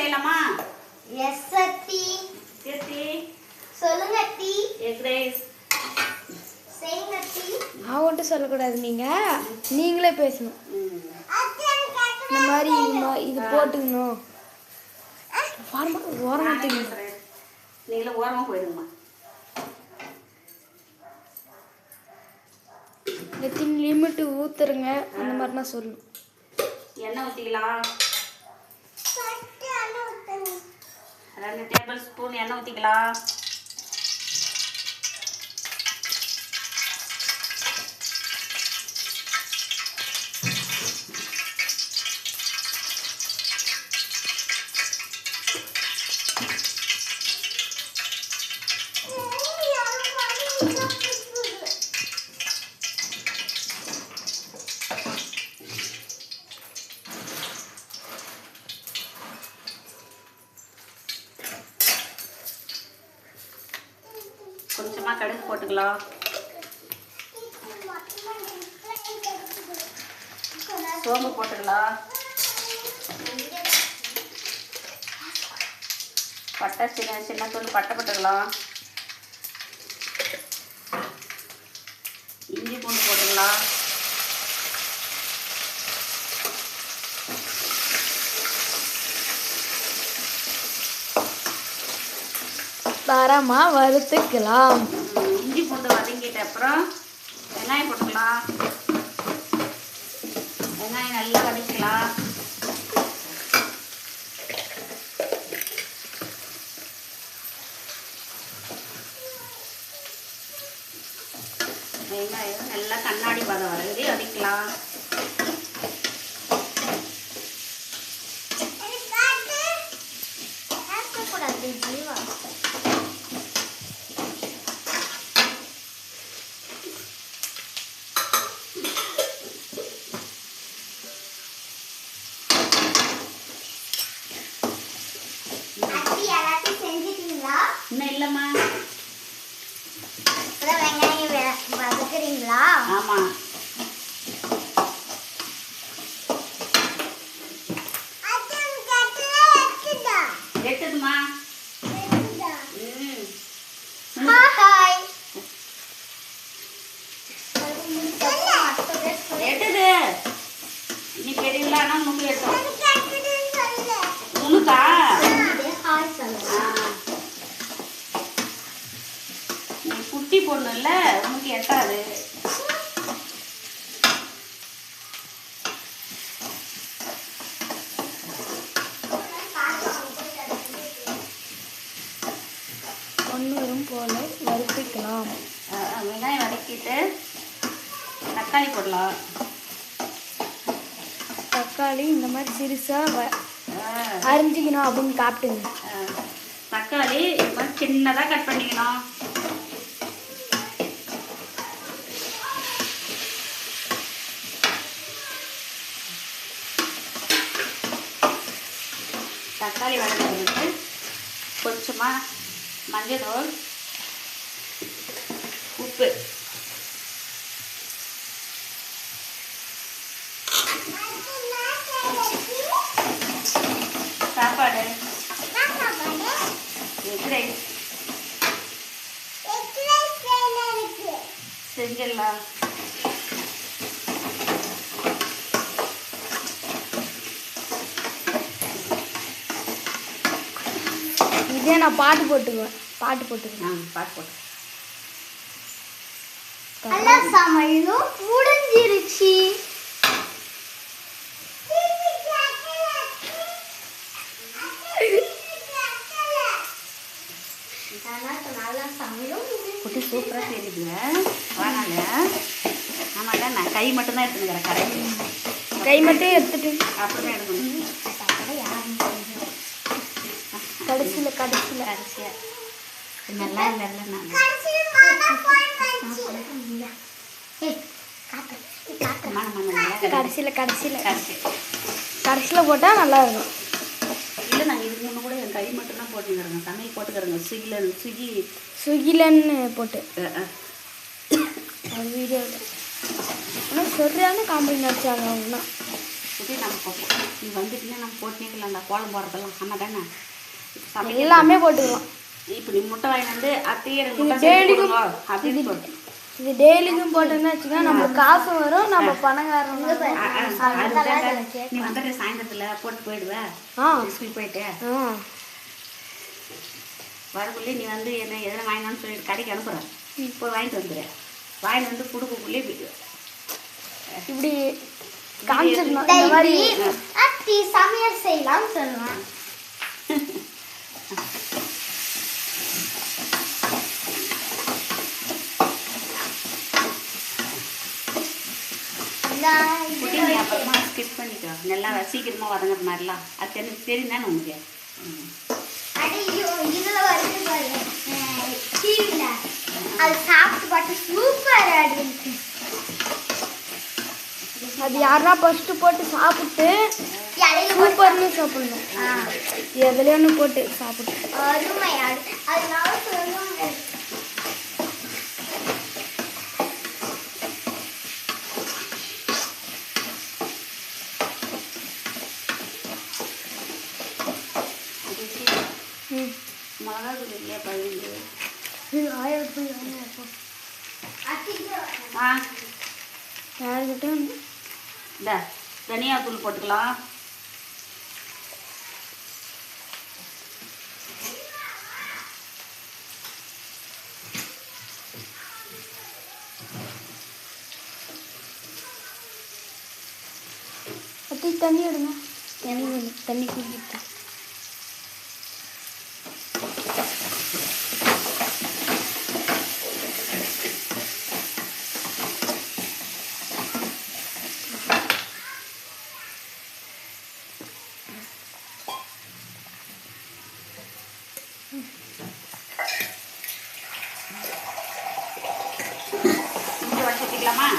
செய்யலாமா? எஸ் அத்தி. சேத்தி சொல்லுங்க அத்தி. எக் ரைஸ் செய்யுங்க அத்தி. அவன்கிட்ட சொல்லக்கூடாது, நீங்களே பேசணும். இந்த மாதிரி இது போட்டுக்கணும். ஓரமாக பேசுகிறேன், நீங்களும் ஓரமாக போயிடுங்கம்மா. எத்தனை லிமிட்டு ஊற்றுருங்க, அந்த மாதிரி நான் சொல்லணும். எண்ணெய் ஊற்றிக்கலாம். 2 டேபிள் ஸ்பூன் எண்ணெய் ஊற்றிக்கலாம். கொஞ்சமாக கடுகு போட்டுக்கலாம். சோம்பு போட்டுக்கலாம். பட்டை சின்ன தூள் பட்டை போட்டுக்கலாம். இஞ்சி பூண்டு போட்டுக்கலாம். தரமாக வறுத்துக்கலாம். இஞ்சி பூண்டு வதங்கிட்ட அப்புறம் வெங்காயம் போட்டுக்கலாம். வெங்காயம் நல்லா வதக்கலாம். வெங்காயம் நல்லா கண்ணாடி பதம் வரைஞ்சி வதக்கலாம். இன்னும் இல்லைம்மா. வெங்காயம் வதக்குறீங்களா? ஆமாம். எட்டுதுமா. ஹாய். எட்டுது. நீ பெரியவங்களா ஆனால் முன்னூறு எட்டும். முன்னுக்கா? ஹாய் சொல்லுங்க. நீ குட்டி பொண்ணு இல்லை, உனக்கு எட்டாது. ஒன்றும் போல வறுத்துக்கலாம். வெங்காயம் வதக்கிட்டு தக்காளி போடலாம். தக்காளி இந்த மாதிரி சிறுசாக அரிஞ்சிக்கணும் அப்படின்னு காட்டுங்க. தக்காளி இந்த மாதிரி சின்னதாக கட் பண்ணிக்கணும். தக்காளி வதக்கிட்டு கொஞ்சமாக மஞ்சள் தூள், உப்பு, சாப்பாடு, எக் ரைஸ் செஞ்சிடலாம். இதே நான் பாட்டு போட்டுக்குவேன். பாட்டு போட்டுக்குவேன். பாட்டு போட்டு எல்லா சமையலும் முடிஞ்சிருச்சு. நல்லா சமையலும் குட்டி சூப்பராக செய்யுதுங்க. வானால ஆமாம், நான் கை மட்டும்தான் எடுத்துக்கிறேன். கை மட்டும் எடுத்துட்டு அப்படிதான் எடுக்கணும். கடைசியில் நல்லா இல்லைல்ல நான் கடைசியில் போட்டால் நல்லா இருக்கும். இல்லை, நாங்கள் இதுக்கு முன்னே கூட என் கை மட்டும்தான் போட்டுக்கிறேங்க. சமையல் போட்டுக்கிறேங்க. ஸ்விக்கிலன்னு போட்டு அது வீடியோவில் ஆனால் சரியான காமெடி நடிச்சாங்க. அவங்கனா வந்துட்டு நம்ம நீ வந்துட்டுன்னா நம்ம போட்டுனேக்கலாம்டா கோலம் போடுறதெல்லாம் ஆமாம் தானே சமையல் எல்லாமே போட்டுக்கலாம். இப்போ நீ முட்டை வாங்கி வந்து அத்தையே எனக்கு இது முட்டை செஞ்சு டெய்லிக்கும் கொடுங்க அப்படின்னு சொல்லு. இது டெய்லிக்கும் போட்டோம்னா வச்சுக்கோங்க நம்மளுக்கு காசும் வரும், நம்ம பணக்காரங்க. நீ வந்துட்டு சாயந்தரத்தில் போட்டு போயிடுவேன் ஸ்கூல் போயிட்டு வரக்குள்ளே நீ வந்து என்ன எதனா வாங்கினான்னு சொல்லிட்டு கடைக்கு அனுப்புகிறேன் போய் வாங்கிட்டு வந்துடுறேன். வாங்கிட்டு வந்து கொடுக்கக்குள்ளே இப்படி காமிச்சிடணும் இந்த மாதிரி. அத்தி சமையல் செய்யலாம் சொல்லுவேன். குட்டி நீ அப்புறமா ஸ்கிப் பண்ணிக்கோ நல்லா சீக்கிரமாக வதங்குற மாதிரிலாம் அது எனக்கு தெரியும் தானே உனக்கு. இதுல வருது பாரு டிவில அது சாப்பிட்டு பார்த்து சூப்பர் ஆடிச்சு. அது யாருன்னா ஃபர்ஸ்ட் போட்டு சாப்பிட்டு சூப்பர்னு சாப்பிடணும். எதுல ஒன்று போட்டு சாப்பிட்டு அருமையாடு அதனால சொல்லுவாங்க. மிளகா தூள் இல்லையா பழுது யாருக்கிட்ட இந்த தனியா தூள் போட்டுக்கலாம். அத்தி தண்ணி எடுங்க. தண்ணி வேணும், தண்ணி குடிக்கிட்டு இஞ்சி வச்சுக்கலாமா?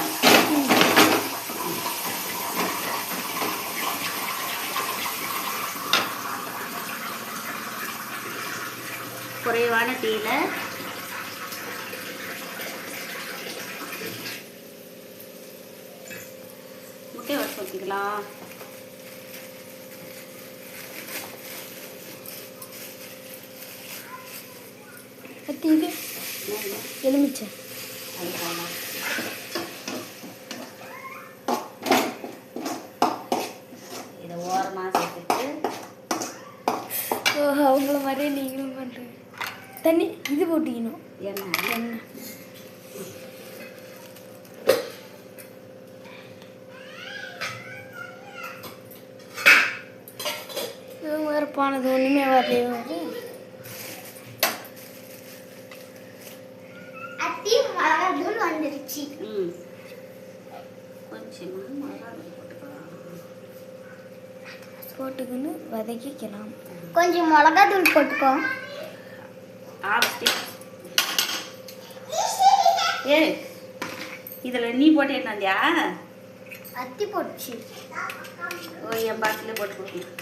குறைவான டீயில் முட்டையை வச்சு ஊற்றிக்கலாம். அத்தி இது எலுமிச்சை அது போகலாம். இதை ஓரமாக சேர்த்துட்டு அவங்கள மாதிரியே நீங்களும் பண்ணுறீங்க. தண்ணி இது போட்டிக்கணும் எண்ணெய் எண்ணெய். வேறு போனது ஒன்றுமே வரலையோ. அத்தி மிளகாத்தூள் வந்துருச்சு. கொஞ்சமாக மிளகா தூள் போட்டுக்கலாம். போட்டுக்கின்னு வதக்கிக்கலாம். கொஞ்சம் மிளகாத்தூள் போட்டுக்கோ. ஏ இதில் நீ போட்டு என்னந்தியா? அத்தி போட்டுச்சு. ஓ என் பாட்டிலே போட்டு கொடுக்கணும்.